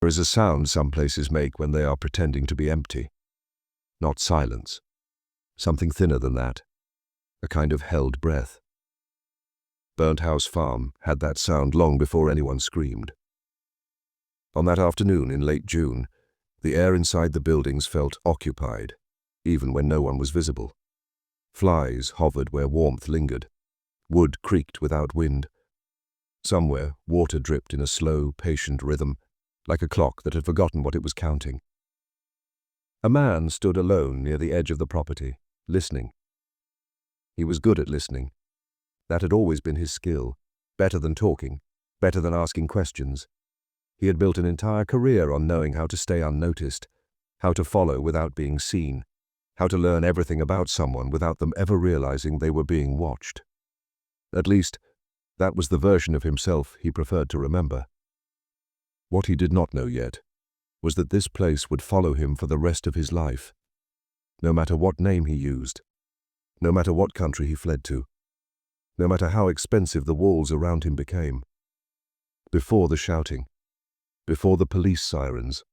There is a sound some places make when they are pretending to be empty. Not silence. Something thinner than that. A kind of held breath. Burnt House Farm had that sound long before anyone screamed. On that afternoon in late June, the air inside the buildings felt occupied, even when no one was visible. Flies hovered where warmth lingered. Wood creaked without wind. Somewhere, water dripped in a slow, patient rhythm, like a clock that had forgotten what it was counting. A man stood alone near the edge of the property, listening. He was good at listening. That had always been his skill, better than talking, better than asking questions. He had built an entire career on knowing how to stay unnoticed, how to follow without being seen, how to learn everything about someone without them ever realizing they were being watched. At least, that was the version of himself he preferred to remember. What he did not know yet was that this place would follow him for the rest of his life, no matter what name he used, no matter what country he fled to, no matter how expensive the walls around him became. Before the shouting, before the police sirens,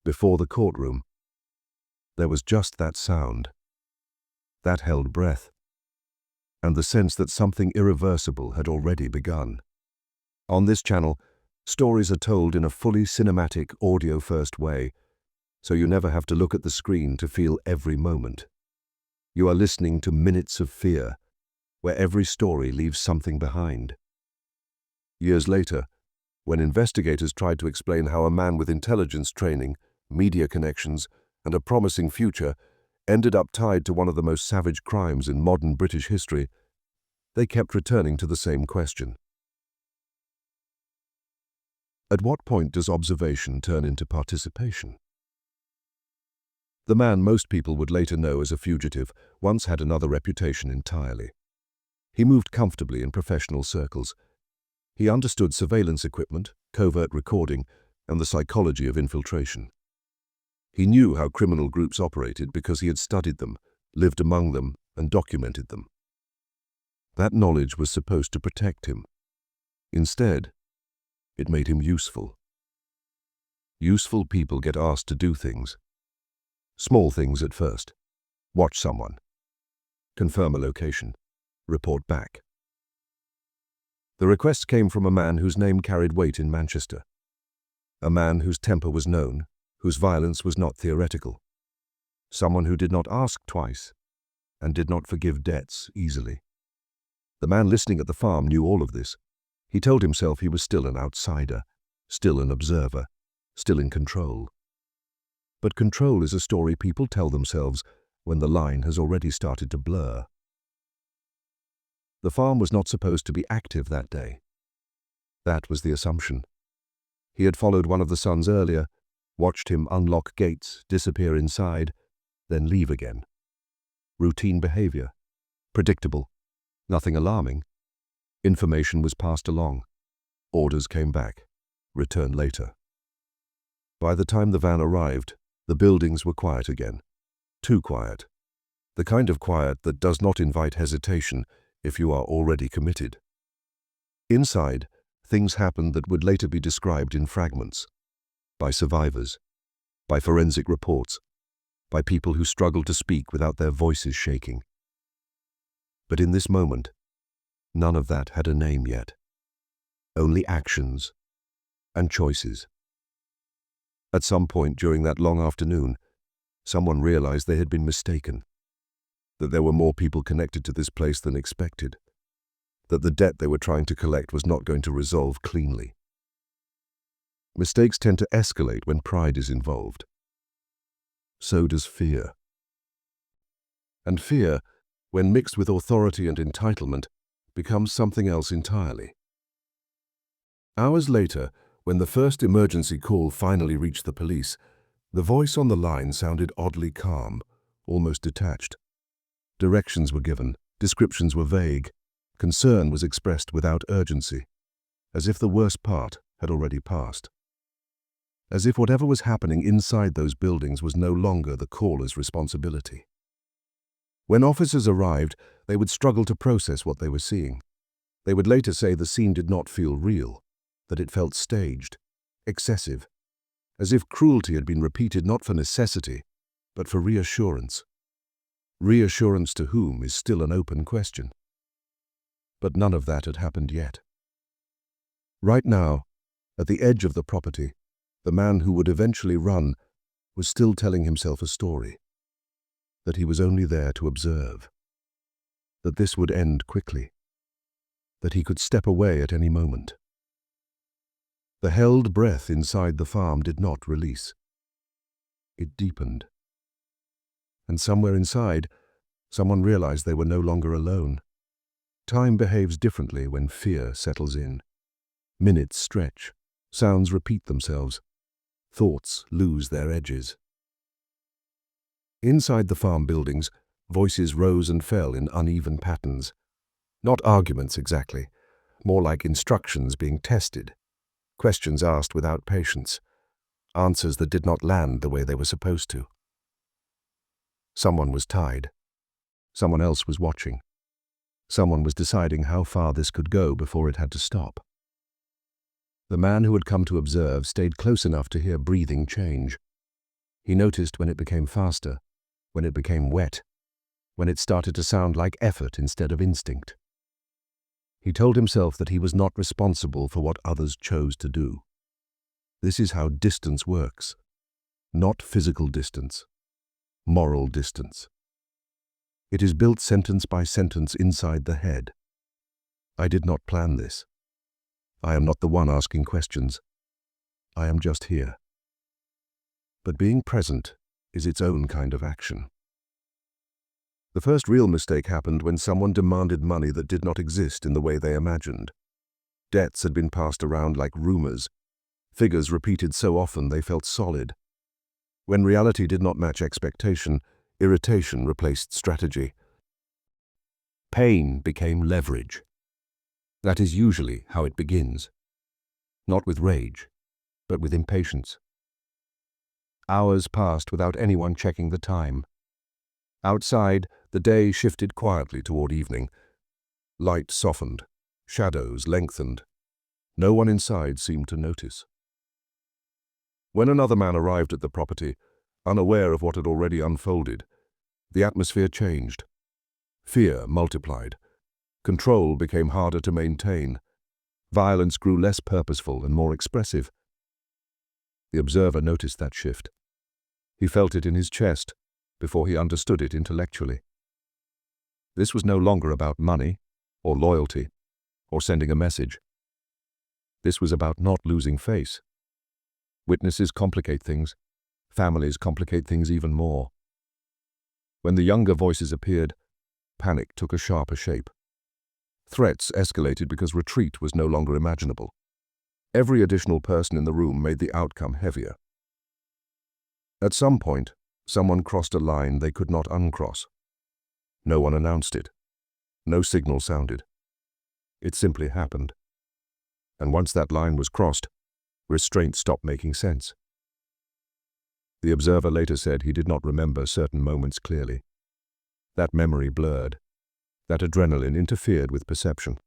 before the courtroom, there was just that sound, that held breath, and the sense that something irreversible had already begun. On this channel, stories are told in a fully cinematic, audio-first way, so you never have to look at the screen to feel every moment. You are listening to minutes of fear, where every story leaves something behind. Years later, when investigators tried to explain how a man with intelligence training, media connections, and a promising future ended up tied to one of the most savage crimes in modern British history, they kept returning to the same question. At what point does observation turn into participation? The man most people would later know as a fugitive once had another reputation entirely. He moved comfortably in professional circles. He understood surveillance equipment, covert recording, and the psychology of infiltration. He knew how criminal groups operated because he had studied them, lived among them, and documented them. That knowledge was supposed to protect him. Instead, it made him useful. Useful people get asked to do things. Small things at first. Watch someone. Confirm a location. Report back. The request came from a man whose name carried weight in Manchester. A man whose temper was known, whose violence was not theoretical. Someone who did not ask twice and did not forgive debts easily. The man listening at the farm knew all of this. He told himself he was still an outsider, still an observer, still in control. But control is a story people tell themselves when the line has already started to blur. The farm was not supposed to be active that day. That was the assumption. He had followed one of the sons earlier, watched him unlock gates, disappear inside, then leave again. Routine behavior. Predictable. Nothing alarming. Information was passed along. Orders came back. Return later. By the time the van arrived, the buildings were quiet again. Too quiet. The kind of quiet that does not invite hesitation if you are already committed. Inside, things happened that would later be described in fragments. By survivors. By forensic reports. By people who struggled to speak without their voices shaking. But in this moment, none of that had a name yet. Only actions and choices. At some point during that long afternoon, someone realized they had been mistaken. That there were more people connected to this place than expected. That the debt they were trying to collect was not going to resolve cleanly. Mistakes tend to escalate when pride is involved. So does fear. And fear, when mixed with authority and entitlement, becomes something else entirely. Hours later, when the first emergency call finally reached the police, the voice on the line sounded oddly calm, almost detached. Directions were given, descriptions were vague, concern was expressed without urgency, as if the worst part had already passed. As if whatever was happening inside those buildings was no longer the caller's responsibility. When officers arrived, they would struggle to process what they were seeing. They would later say the scene did not feel real, that it felt staged, excessive, as if cruelty had been repeated not for necessity, but for reassurance. Reassurance to whom is still an open question. But none of that had happened yet. Right now, at the edge of the property, the man who would eventually run was still telling himself a story. That he was only there to observe. That this would end quickly. That he could step away at any moment. The held breath inside the farm did not release. It deepened. And somewhere inside, someone realized they were no longer alone. Time behaves differently when fear settles in. Minutes stretch, sounds repeat themselves, thoughts lose their edges. Inside the farm buildings, voices rose and fell in uneven patterns. Not arguments exactly, more like instructions being tested, questions asked without patience, answers that did not land the way they were supposed to. Someone was tied. Someone else was watching. Someone was deciding how far this could go before it had to stop. The man who had come to observe stayed close enough to hear breathing change. He noticed when it became faster, when it became wet, when it started to sound like effort instead of instinct. He told himself that he was not responsible for what others chose to do. This is how distance works. Not physical distance, moral distance. It is built sentence by sentence inside the head. I did not plan this. I am not the one asking questions. I am just here. But being present is its own kind of action. The first real mistake happened when someone demanded money that did not exist in the way they imagined. Debts had been passed around like rumors, figures repeated so often they felt solid. When reality did not match expectation, irritation replaced strategy. Pain became leverage. That is usually how it begins. Not with rage, but with impatience. Hours passed without anyone checking the time. Outside, the day shifted quietly toward evening. Light softened, shadows lengthened. No one inside seemed to notice. When another man arrived at the property, unaware of what had already unfolded, the atmosphere changed. Fear multiplied. Control became harder to maintain. Violence grew less purposeful and more expressive. The observer noticed that shift. He felt it in his chest before he understood it intellectually. This was no longer about money, or loyalty, or sending a message. This was about not losing face. Witnesses complicate things. Families complicate things even more. When the younger voices appeared, panic took a sharper shape. Threats escalated because retreat was no longer imaginable. Every additional person in the room made the outcome heavier. At some point, someone crossed a line they could not uncross. No one announced it. No signal sounded. It simply happened. And once that line was crossed, restraint stopped making sense. The observer later said he did not remember certain moments clearly. That memory blurred. That adrenaline interfered with perception.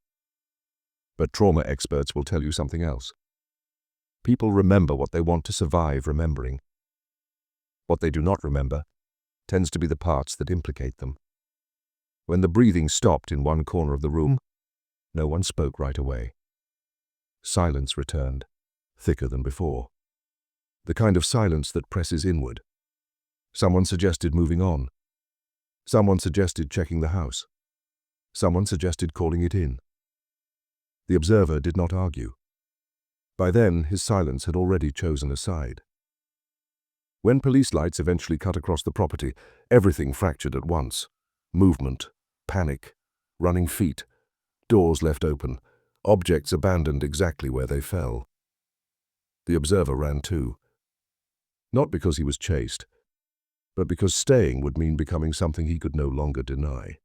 But trauma experts will tell you something else. People remember what they want to survive remembering. What they do not remember tends to be the parts that implicate them. When the breathing stopped in one corner of the room, no one spoke right away. Silence returned, thicker than before. The kind of silence that presses inward. Someone suggested moving on. Someone suggested checking the house. Someone suggested calling it in. The observer did not argue. By then, his silence had already chosen a side. When police lights eventually cut across the property, everything fractured at once. Movement, panic, running feet, doors left open, objects abandoned exactly where they fell. The observer ran too. Not because he was chased, but because staying would mean becoming something he could no longer deny.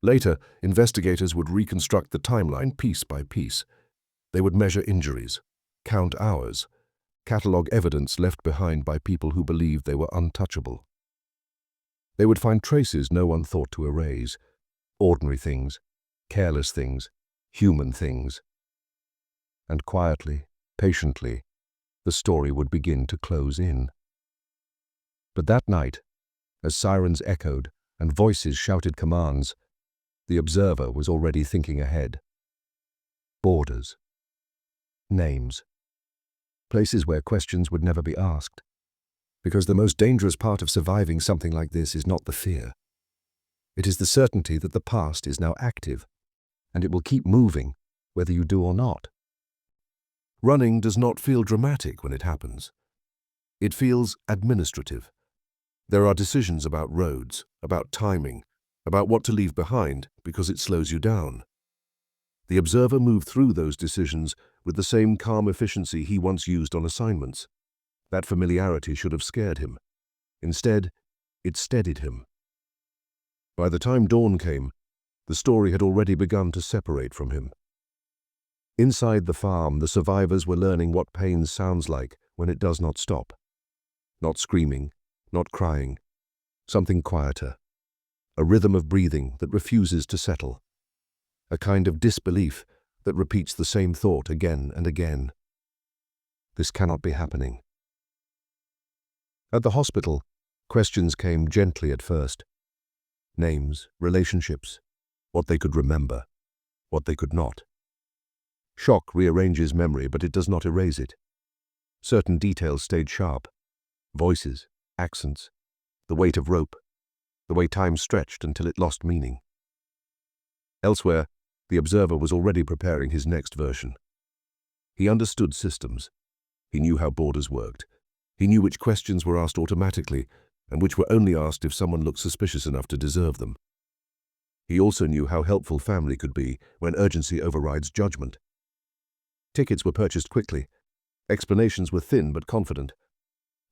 Later, investigators would reconstruct the timeline piece by piece. They would measure injuries, count hours, catalog evidence left behind by people who believed they were untouchable. They would find traces no one thought to erase, ordinary things, careless things, human things. And quietly, patiently, the story would begin to close in. But that night, as sirens echoed and voices shouted commands, the observer was already thinking ahead. Borders. Names. Places where questions would never be asked. Because the most dangerous part of surviving something like this is not the fear. It is the certainty that the past is now active, and it will keep moving, whether you do or not. Running does not feel dramatic when it happens. It feels administrative. There are decisions about roads, about timing, about what to leave behind because it slows you down. The observer moved through those decisions with the same calm efficiency he once used on assignments. That familiarity should have scared him. Instead, it steadied him. By the time dawn came, the story had already begun to separate from him. Inside the farm, the survivors were learning what pain sounds like when it does not stop. Not screaming, not crying, something quieter. A rhythm of breathing that refuses to settle. A kind of disbelief that repeats the same thought again and again. This cannot be happening. At the hospital, questions came gently at first. Names, relationships, what they could remember, what they could not. Shock rearranges memory, but it does not erase it. Certain details stayed sharp. Voices, accents, the weight of rope, the way time stretched until it lost meaning. Elsewhere, the observer was already preparing his next version. He understood systems. He knew how borders worked. He knew which questions were asked automatically and which were only asked if someone looked suspicious enough to deserve them. He also knew how helpful family could be when urgency overrides judgment. Tickets were purchased quickly. Explanations were thin but confident.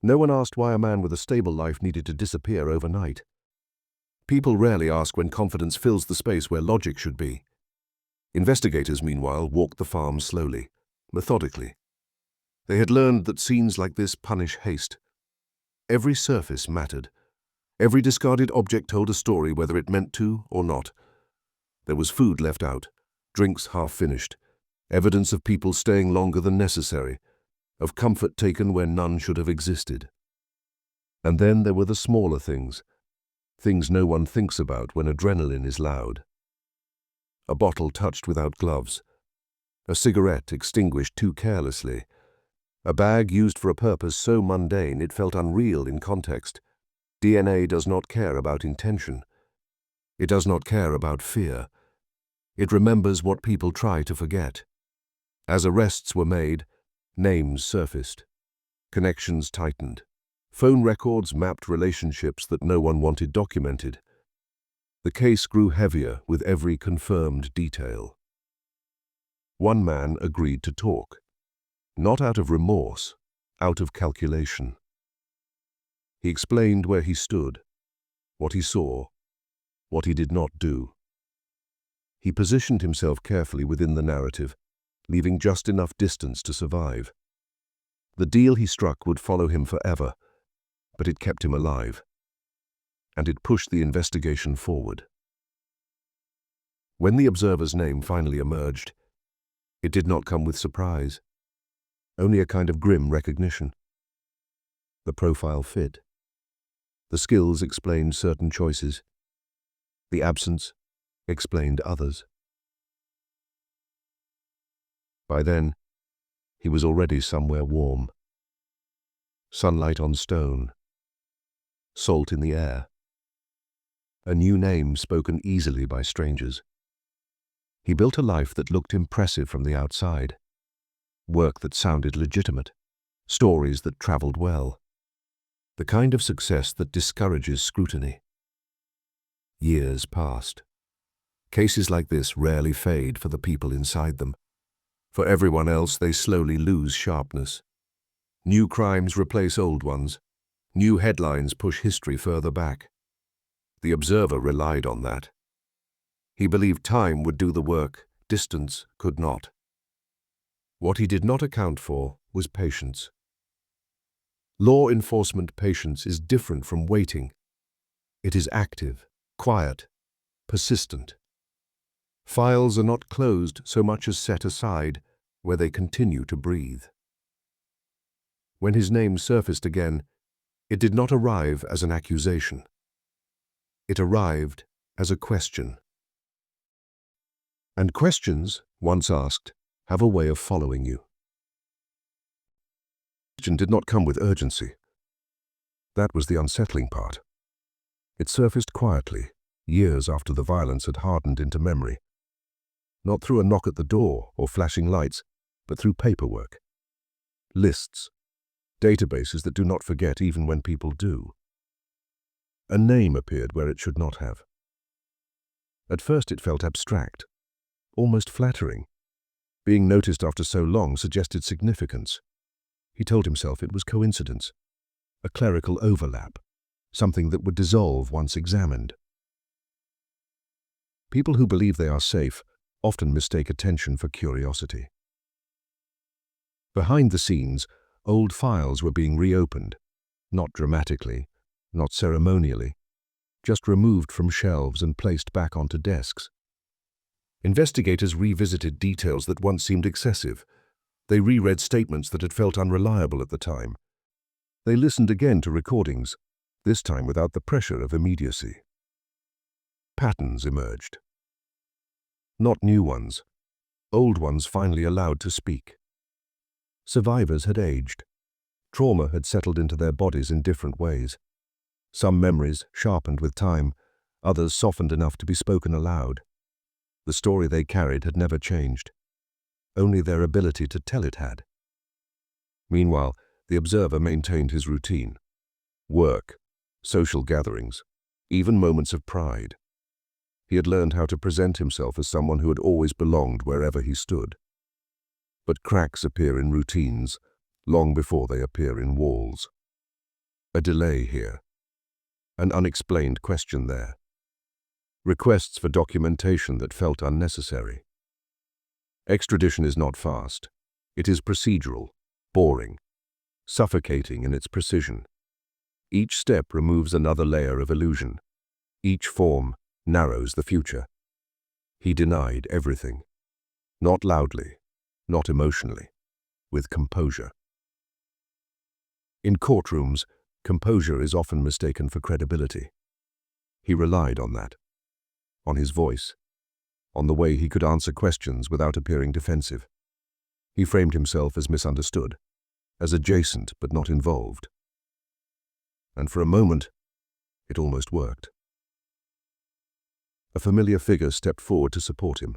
No one asked why a man with a stable life needed to disappear overnight. People rarely ask when confidence fills the space where logic should be. Investigators, meanwhile, walked the farm slowly, methodically. They had learned that scenes like this punish haste. Every surface mattered. Every discarded object told a story, whether it meant to or not. There was food left out, drinks half finished, evidence of people staying longer than necessary, of comfort taken where none should have existed. And then there were the smaller things no one thinks about when adrenaline is loud. A bottle touched without gloves, a cigarette extinguished too carelessly, a bag used for a purpose so mundane it felt unreal in context. DNA does not care about intention. It does not care about fear. It remembers what people try to forget. As arrests were made, names surfaced. Connections tightened. Phone records mapped relationships that no one wanted documented. The case grew heavier with every confirmed detail. One man agreed to talk. Not out of remorse, out of calculation. He explained where he stood, what he saw, what he did not do. He positioned himself carefully within the narrative, leaving just enough distance to survive. The deal he struck would follow him forever, but it kept him alive, and it pushed the investigation forward. When the observer's name finally emerged, it did not come with surprise, only a kind of grim recognition. The profile fit. The skills explained certain choices. The absence explained others. By then, he was already somewhere warm. Sunlight on stone. Salt in the air. A new name spoken easily by strangers. He built a life that looked impressive from the outside. Work that sounded legitimate. Stories that traveled well. The kind of success that discourages scrutiny. Years passed. Cases like this rarely fade for the people inside them. For everyone else, they slowly lose sharpness. New crimes replace old ones. New headlines push history further back. The observer relied on that. He believed time would do the work, distance could not. What he did not account for was patience. Law enforcement patience is different from waiting. It is active, quiet, persistent. Files are not closed so much as set aside, where they continue to breathe. When his name surfaced again, it did not arrive as an accusation. It arrived as a question. And questions, once asked, have a way of following you. The question did not come with urgency. That was the unsettling part. It surfaced quietly, years after the violence had hardened into memory. Not through a knock at the door or flashing lights, but through paperwork. Lists. Databases that do not forget even when people do. A name appeared where it should not have. At first it felt abstract, almost flattering. Being noticed after so long suggested significance. He told himself it was coincidence, a clerical overlap, something that would dissolve once examined. People who believe they are safe often mistake attention for curiosity. Behind the scenes, old files were being reopened, not dramatically, not ceremonially, just removed from shelves and placed back onto desks. Investigators revisited details that once seemed excessive. They reread statements that had felt unreliable at the time. They listened again to recordings, this time without the pressure of immediacy. Patterns emerged. Not new ones, old ones finally allowed to speak. Survivors had aged. Trauma had settled into their bodies in different ways. Some memories sharpened with time, others softened enough to be spoken aloud. The story they carried had never changed. Only their ability to tell it had. Meanwhile, the observer maintained his routine. Work, social gatherings, even moments of pride. He had learned how to present himself as someone who had always belonged wherever he stood. But cracks appear in routines long before they appear in walls. A delay here. An unexplained question there. Requests for documentation that felt unnecessary. Extradition is not fast. It is procedural, boring, suffocating in its precision. Each step removes another layer of illusion. Each form narrows the future. He denied everything. Not loudly, not emotionally, with composure. In courtrooms, composure is often mistaken for credibility. He relied on that, on his voice, on the way he could answer questions without appearing defensive. He framed himself as misunderstood, as adjacent but not involved. And for a moment, it almost worked. A familiar figure stepped forward to support him.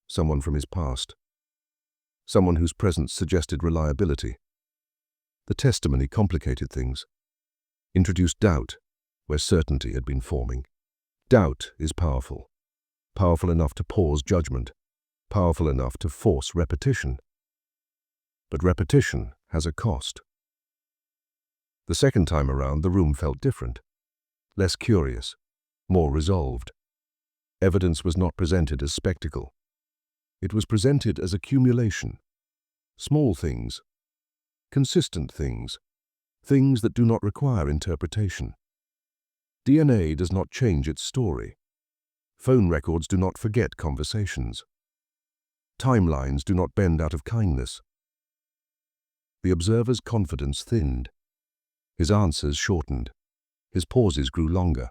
Someone from his past. Someone whose presence suggested reliability. The testimony complicated things, introduced doubt where certainty had been forming. Doubt is powerful, powerful enough to pause judgment, powerful enough to force repetition. But repetition has a cost. The second time around, the room felt different, less curious, more resolved. Evidence was not presented as spectacle. It was presented as accumulation. Small things, consistent things, things that do not require interpretation. DNA does not change its story. Phone records do not forget conversations. Timelines do not bend out of kindness. The observer's confidence thinned. His answers shortened. His pauses grew longer.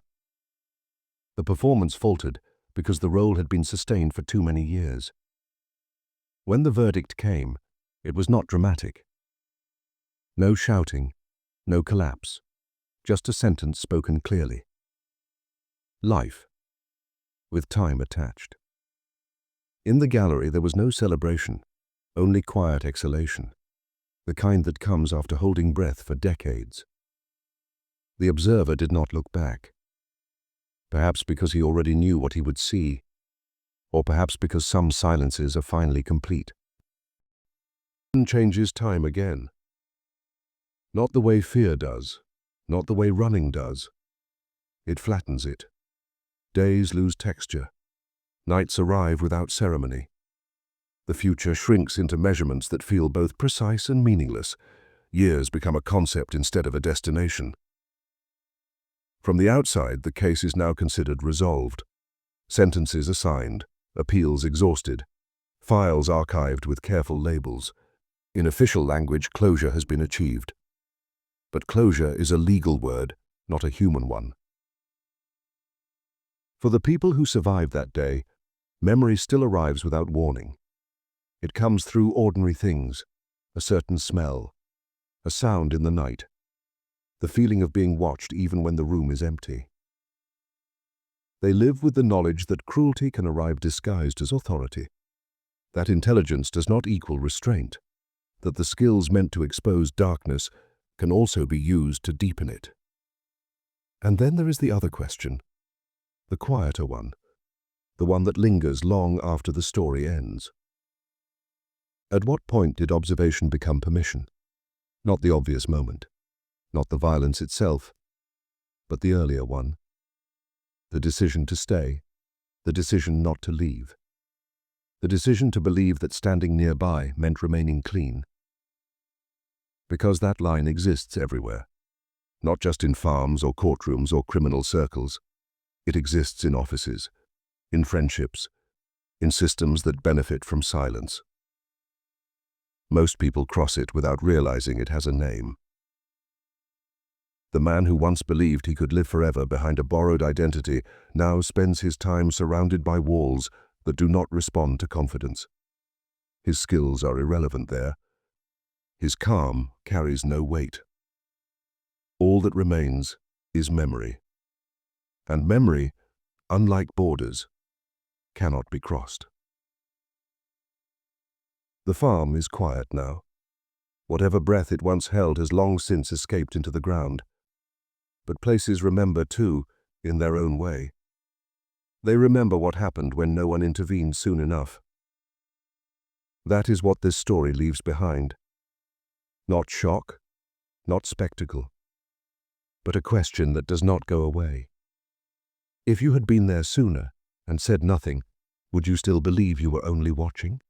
The performance faltered because the role had been sustained for too many years. When the verdict came, it was not dramatic. No shouting, no collapse, just a sentence spoken clearly. Life, with time attached. In the gallery there was no celebration, only quiet exhalation, the kind that comes after holding breath for decades. The observer did not look back. Perhaps because he already knew what he would see, or perhaps because some silences are finally complete. Changes time again. Not the way fear does, not the way running does. It flattens it. Days lose texture. Nights arrive without ceremony. The future shrinks into measurements that feel both precise and meaningless. Years become a concept instead of a destination. From the outside, the case is now considered resolved. Sentences assigned, appeals exhausted, files archived with careful labels. In official language, closure has been achieved. But closure is a legal word, not a human one. For the people who survived that day, memory still arrives without warning. It comes through ordinary things, a certain smell, a sound in the night, the feeling of being watched even when the room is empty. They live with the knowledge that cruelty can arrive disguised as authority, that intelligence does not equal restraint, that the skills meant to expose darkness can also be used to deepen it. And then there is the other question, the quieter one, the one that lingers long after the story ends. At what point did observation become permission? Not the obvious moment, not the violence itself, but the earlier one. The decision to stay, the decision not to leave, the decision to believe that standing nearby meant remaining clean. Because that line exists everywhere, not just in farms or courtrooms or criminal circles. It exists in offices, in friendships, in systems that benefit from silence. Most people cross it without realizing it has a name. The man who once believed he could live forever behind a borrowed identity now spends his time surrounded by walls that do not respond to confidence. His skills are irrelevant there. His calm carries no weight. All that remains is memory. And memory, unlike borders, cannot be crossed. The farm is quiet now. Whatever breath it once held has long since escaped into the ground. But places remember too, in their own way. They remember what happened when no one intervened soon enough. That is what this story leaves behind. Not shock, not spectacle, but a question that does not go away. If you had been there sooner and said nothing, would you still believe you were only watching?